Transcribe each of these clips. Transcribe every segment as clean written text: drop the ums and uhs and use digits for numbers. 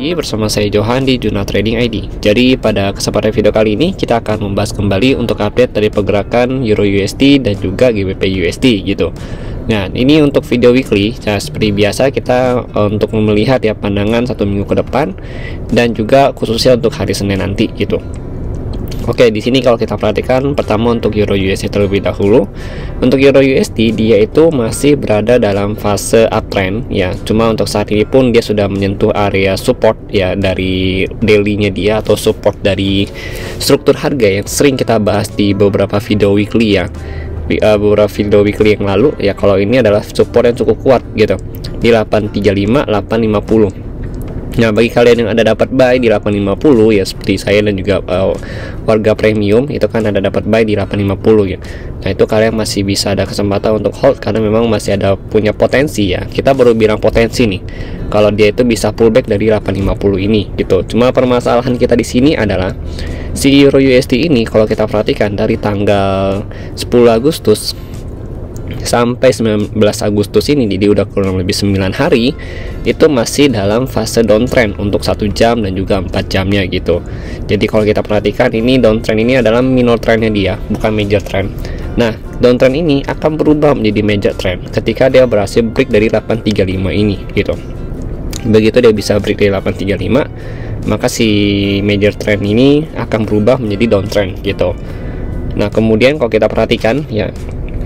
lagi bersama saya Johan di Jurnal Trading ID. Jadi pada kesempatan video kali ini kita akan membahas kembali untuk update dari pergerakan Euro USD dan juga GBP USD gitu. Nah, ini untuk video weekly. Nah, seperti biasa kita untuk melihat ya pandangan satu minggu ke depan dan juga khususnya untuk hari Senin nanti gitu. Oke, di sini kalau kita perhatikan pertama untuk Euro USD terlebih dahulu. Untuk Euro USD dia itu masih berada dalam fase uptrend ya. Cuma untuk saat ini pun dia sudah menyentuh area support ya dari daily-nya dia atau support dari struktur harga yang sering kita bahas di beberapa video weekly ya. Beberapa video weekly yang lalu ya, kalau ini adalah support yang cukup kuat gitu di 835 850. Nah, bagi kalian yang ada dapat buy di 850 ya, seperti saya dan juga warga premium itu kan ada dapat buy di 850 ya. Nah, itu kalian masih bisa ada kesempatan untuk hold karena memang masih ada punya potensi ya. Kita baru bilang potensi nih kalau dia itu bisa pullback dari 850 ini gitu. Cuma permasalahan kita di sini adalah si Euro USD ini kalau kita perhatikan dari tanggal 10 Agustus sampai 19 Agustus ini, jadi udah kurang lebih 9 hari itu masih dalam fase downtrend untuk 1 jam dan juga 4 jamnya gitu. Jadi kalau kita perhatikan ini downtrend ini adalah minor trendnya dia, bukan major trend. Nah, downtrend ini akan berubah menjadi major trend ketika dia berhasil break dari 835 ini gitu. Begitu dia bisa break dari 835, maka si major trend ini akan berubah menjadi downtrend gitu. Nah, kemudian kalau kita perhatikan ya,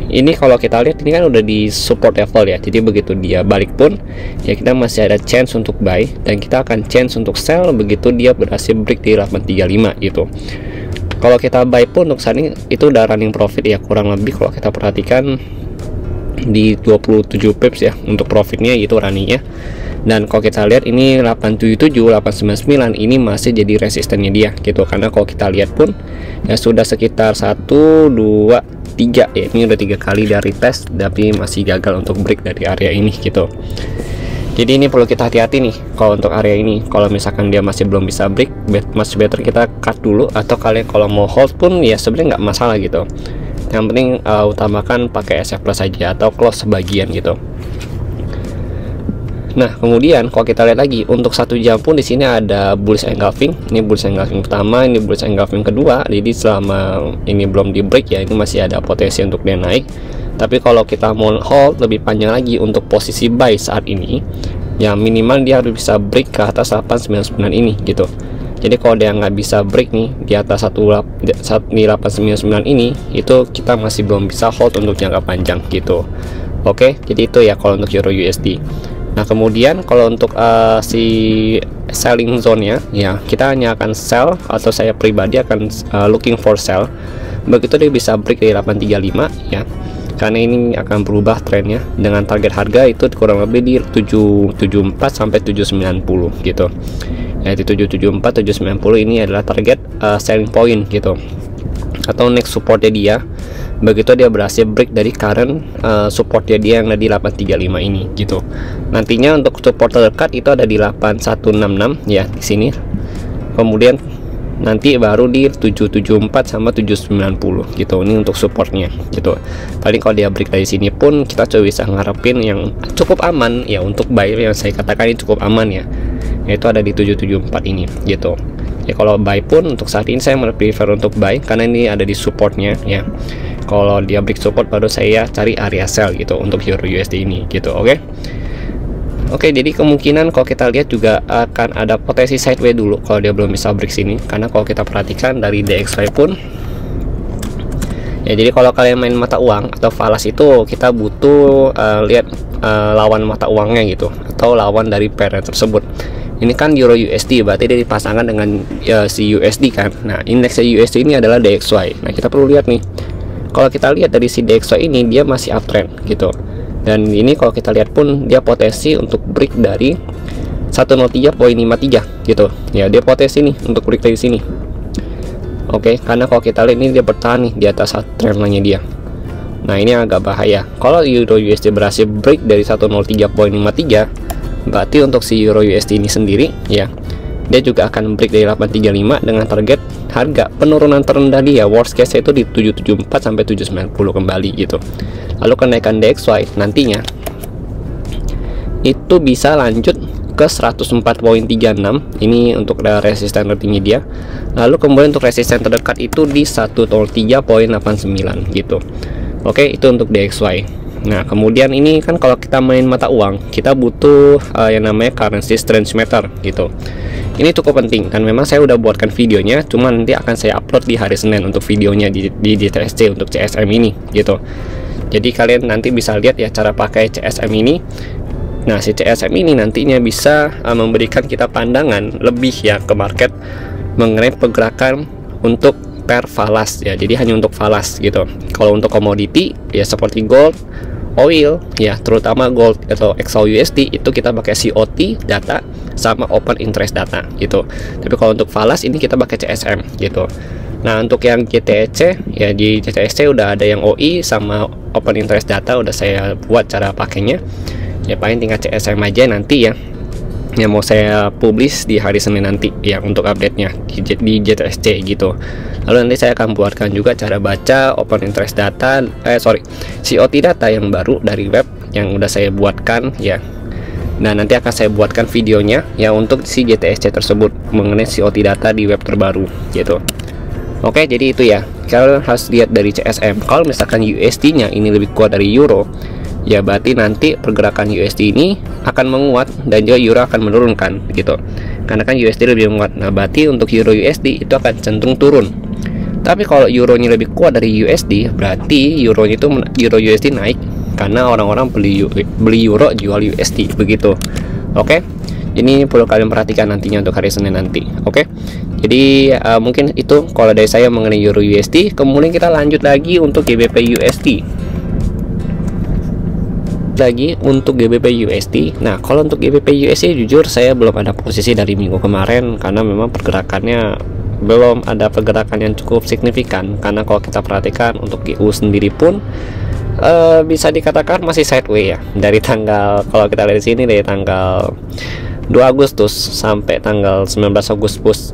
ini kalau kita lihat ini kan udah di support level ya. Jadi begitu dia balik pun ya kita masih ada chance untuk buy dan kita akan chance untuk sell begitu dia berhasil break di 835 gitu. Kalau kita buy pun untuk saat ini itu udah running profit ya, kurang lebih kalau kita perhatikan di 27 pips ya untuk profitnya itu runningnya. Dan kalau kita lihat ini 877 899 ini masih jadi resistennya dia gitu, karena kalau kita lihat pun ya sudah sekitar 1 2 3 ya, ini udah 3 kali dari retest tapi masih gagal untuk break dari area ini gitu. Jadi ini perlu kita hati-hati nih kalau untuk area ini. Kalau misalkan dia masih belum bisa break, masih better kita cut dulu, atau kalian kalau mau hold pun ya sebenarnya nggak masalah gitu. Yang penting utamakan pakai SF plus saja atau close sebagian gitu. Nah, kemudian kalau kita lihat lagi untuk 1 jam pun di sini ada bullish engulfing. Ini bullish engulfing pertama, ini bullish engulfing kedua. Jadi selama ini belum di break ya, ini masih ada potensi untuk dia naik. Tapi kalau kita mau hold lebih panjang lagi untuk posisi buy saat ini, ya minimal dia harus bisa break ke atas 899 ini gitu. Jadi kalau dia nggak bisa break nih di atas 899 ini, itu kita masih belum bisa hold untuk jangka panjang gitu. Oke, jadi itu ya kalau untuk Euro USD. Nah, kemudian kalau untuk si selling zone-nya ya, kita hanya akan sell, atau saya pribadi akan looking for sell begitu dia bisa break dari 835 ya, karena ini akan berubah trennya dengan target harga itu kurang lebih di 774 sampai 790 gitu ya. Di 774 790 ini adalah target selling point gitu, atau next supportnya dia begitu dia berhasil break dari current supportnya dia yang ada di 835 ini gitu. Nantinya untuk support terdekat itu ada di 8166 ya di sini. Kemudian nanti baru di 774 sama 790 gitu. Ini untuk supportnya gitu. Paling kalau dia break dari sini pun kita coba bisa ngarepin yang cukup aman ya untuk buy, yang saya katakan ini cukup aman ya, yaitu ada di 774 ini gitu. Ya kalau buy pun untuk saat ini saya prefer untuk buy karena ini ada di supportnya ya. Kalau dia break support baru saya cari area sell gitu untuk Euro USD ini gitu. Oke, jadi kemungkinan kalau kita lihat juga akan ada potensi sideways dulu kalau dia belum bisa break sini, karena kalau kita perhatikan dari DXY pun ya, jadi kalau kalian main mata uang atau falas itu kita butuh lihat lawan mata uangnya gitu, atau lawan dari pair tersebut. Ini kan Euro USD, berarti dia dipasangkan dengan si USD kan. Nah, indeksnya USD ini adalah DXY. Nah, kita perlu lihat nih, kalau kita lihat dari si DXY ini dia masih uptrend gitu, dan ini kalau kita lihat pun dia potensi untuk break dari 103.53 gitu ya, dia potensi nih untuk break dari sini. Oke, karena kalau kita lihat ini dia bertahan nih di atas trendline-nya dia. Nah, ini agak bahaya. Kalau Euro USD berhasil break dari 103.53, berarti untuk si Euro USD ini sendiri ya, dia juga akan break dari 835 dengan target harga penurunan terendah dia worst case itu di 774 sampai 790 kembali gitu. Lalu kenaikan DXY nantinya itu bisa lanjut ke 104.36. Ini untuk resisten tertinggi dia. Lalu kemudian untuk resisten terdekat itu di 103.89 gitu. Oke, itu untuk DXY. Nah, kemudian ini kan kalau kita main mata uang, kita butuh yang namanya currency strength meter gitu. Ini cukup penting kan, memang saya udah buatkan videonya, cuman nanti akan saya upload di hari Senin untuk videonya di JTSC untuk CSM ini gitu. Jadi kalian nanti bisa lihat ya cara pakai CSM ini. Nah, si CSM ini nantinya bisa memberikan kita pandangan lebih ya ke market mengenai pergerakan untuk per falas ya. Jadi hanya untuk falas gitu. Kalau untuk komoditi ya seperti gold, oil ya, terutama gold atau XAUUSD itu kita pakai COT data sama open interest data gitu. Tapi kalau untuk falas ini kita pakai CSM gitu. Nah, untuk yang GTC ya, di GTC udah ada yang OI sama open interest data udah saya buat cara pakainya. Ya paling tinggal CSM aja nanti ya. Yang mau saya publish di hari Senin nanti ya untuk update-nya di JTSC gitu. Lalu nanti saya akan buatkan juga cara baca open interest data COT data yang baru dari web yang udah saya buatkan ya. Nah, nanti akan saya buatkan videonya ya untuk si JTSC tersebut mengenai COT data di web terbaru gitu. Oke, jadi itu ya. Kalian harus lihat dari CSM. Kalau misalkan USD-nya ini lebih kuat dari euro, ya berarti nanti pergerakan USD ini akan menguat dan juga euro akan menurunkan gitu. Karena kan USD lebih menguat. Nah, berarti untuk euro USD itu akan cenderung turun. Tapi kalau euronya lebih kuat dari USD, berarti euro USD naik karena orang-orang beli euro jual USD begitu. Oke. Ini perlu kalian perhatikan nantinya untuk hari Senin nanti. Oke. Jadi mungkin itu kalau dari saya mengenai euro USD. Kemudian kita lanjut lagi untuk GBP USD. Nah, kalau untuk GBP USD jujur saya belum ada posisi dari minggu kemarin karena memang pergerakannya belum ada pergerakan yang cukup signifikan. Karena kalau kita perhatikan untuk GU sendiri pun bisa dikatakan masih sideways ya. Dari tanggal, kalau kita lihat di sini dari tanggal 2 Agustus sampai tanggal 19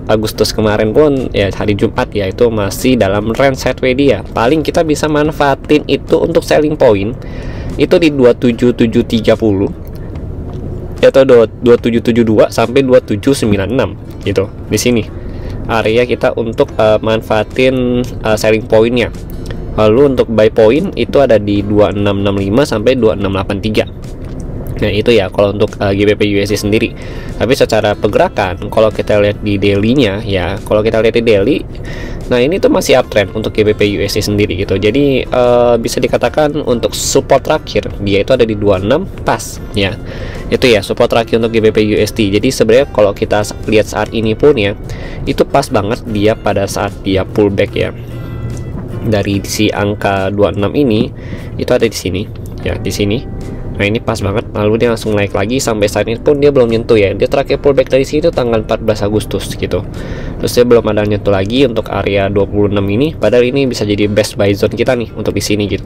Agustus kemarin pun ya hari Jumat ya, itu masih dalam range sideways dia. Paling kita bisa manfaatin itu untuk selling point itu di 27730 atau 2772 sampai 2796 gitu. Di sini area kita untuk manfaatin selling pointnya. Lalu untuk buy point itu ada di 2665 sampai 2683. Nah, itu ya kalau untuk GBP USD sendiri. Tapi secara pergerakan kalau kita lihat di daily-nya ya, kalau kita lihat di daily, nah ini tuh masih uptrend untuk GBP USD sendiri gitu. Jadi bisa dikatakan untuk support terakhir dia itu ada di 26 pas ya. Itu ya support terakhir untuk GBP USD. Jadi sebenarnya kalau kita lihat saat ini pun ya, itu pas banget dia pada saat dia pullback ya. Dari si angka 26 ini itu ada di sini ya, di sini. Nah, ini pas banget, lalu dia langsung naik lagi sampai saat ini pun dia belum nyentuh ya. Dia terakhir pullback dari sini itu tanggal 14 Agustus gitu. Terus dia belum ada nyentuh lagi untuk area 26 ini, padahal ini bisa jadi best buy zone kita nih untuk di sini gitu.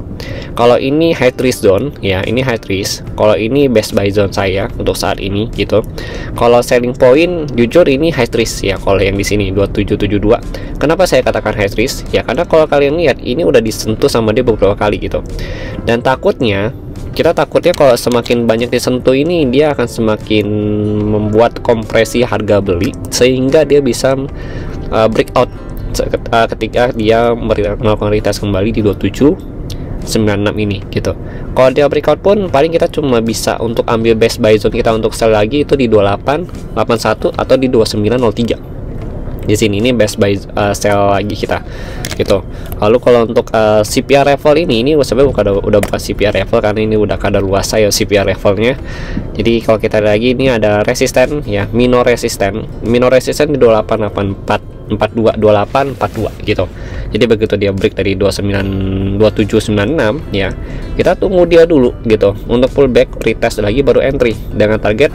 Kalau ini high risk zone ya, ini high risk. Kalau ini best buy zone saya untuk saat ini gitu. Kalau selling point jujur ini high risk ya kalau yang di sini 2772. Kenapa saya katakan high risk? Ya karena kalau kalian lihat ini udah disentuh sama dia beberapa kali gitu. Dan kita takutnya kalau semakin banyak disentuh ini dia akan semakin membuat kompresi harga beli sehingga dia bisa breakout ketika dia melakukan retest kembali di 2796 ini gitu. Kalau dia breakout pun paling kita cuma bisa untuk ambil best buy zone kita untuk sell lagi itu di 2881 atau di 2903. Di sini ini best buy sell lagi kita gitu. Lalu kalau untuk CPR level ini sebenarnya udah bukan CPR level karena ini udah kadar luas ya CPR levelnya. Jadi kalau kita lihat lagi ini ada resisten ya, minor resisten di 2884 2842 gitu. Jadi begitu dia break dari 2796 ya, kita tunggu dia dulu gitu untuk pullback retest lagi baru entry dengan target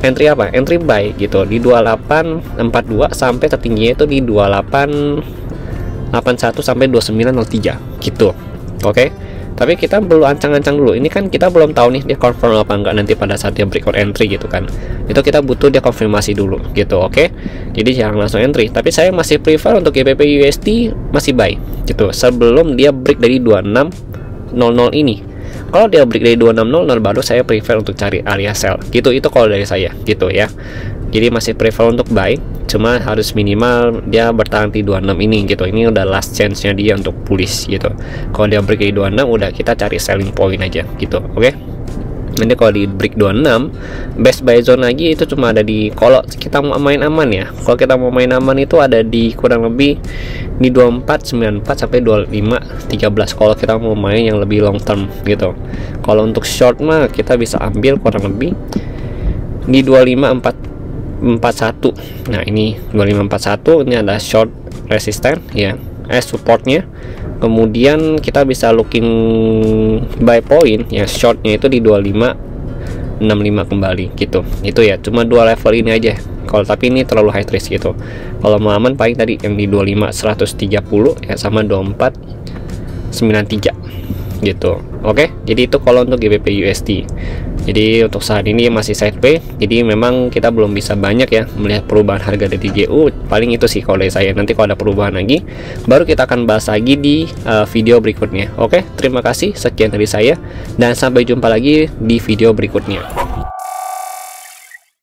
entry apa? Entry buy gitu di 2842 sampai tertingginya itu di 2881 sampai 2903 gitu. Oke. Tapi kita perlu ancang-ancang dulu. Ini kan kita belum tahu nih dia confirm apa enggak nanti pada saat dia breakout entry gitu kan. Itu kita butuh dia konfirmasi dulu gitu, oke? Jadi jangan langsung entry. Tapi saya masih prefer untuk GBP USD masih buy gitu sebelum dia break dari 2600 ini. Kalau dia break dari 2600 baru saya prefer untuk cari area sell gitu. Itu kalau dari saya gitu ya. Jadi masih prefer untuk buy, cuma harus minimal dia bertahan di 26 ini gitu. Ini udah last chance nya dia untuk bullish gitu. Kalau dia break di 26 udah kita cari selling point aja gitu. Oke. Nanti kalau di break 26 best buy zone lagi itu cuma ada di, kalau kita mau main aman ya, kalau kita mau main aman itu ada di kurang lebih di 24, 94 sampai 25, 13 kalau kita mau main yang lebih long term gitu. Kalau untuk short mah kita bisa ambil kurang lebih di 25, 41. Nah ini 2541 ini ada short resistance ya, supportnya. Kemudian kita bisa looking buy point ya, shortnya itu di 2565 kembali gitu. Itu ya cuma dua level ini aja. Kalau tapi ini terlalu high risk gitu. Kalau mau aman paling tadi yang di 25130 ya sama 2493 gitu. Oke, jadi itu kalau untuk GBP USD. Jadi untuk saat ini masih sideways, jadi memang kita belum bisa banyak ya melihat perubahan harga dari GU. Paling itu sih kalau dari saya. Nanti kalau ada perubahan lagi baru kita akan bahas lagi di video berikutnya. Oke, terima kasih, sekian dari saya dan sampai jumpa lagi di video berikutnya.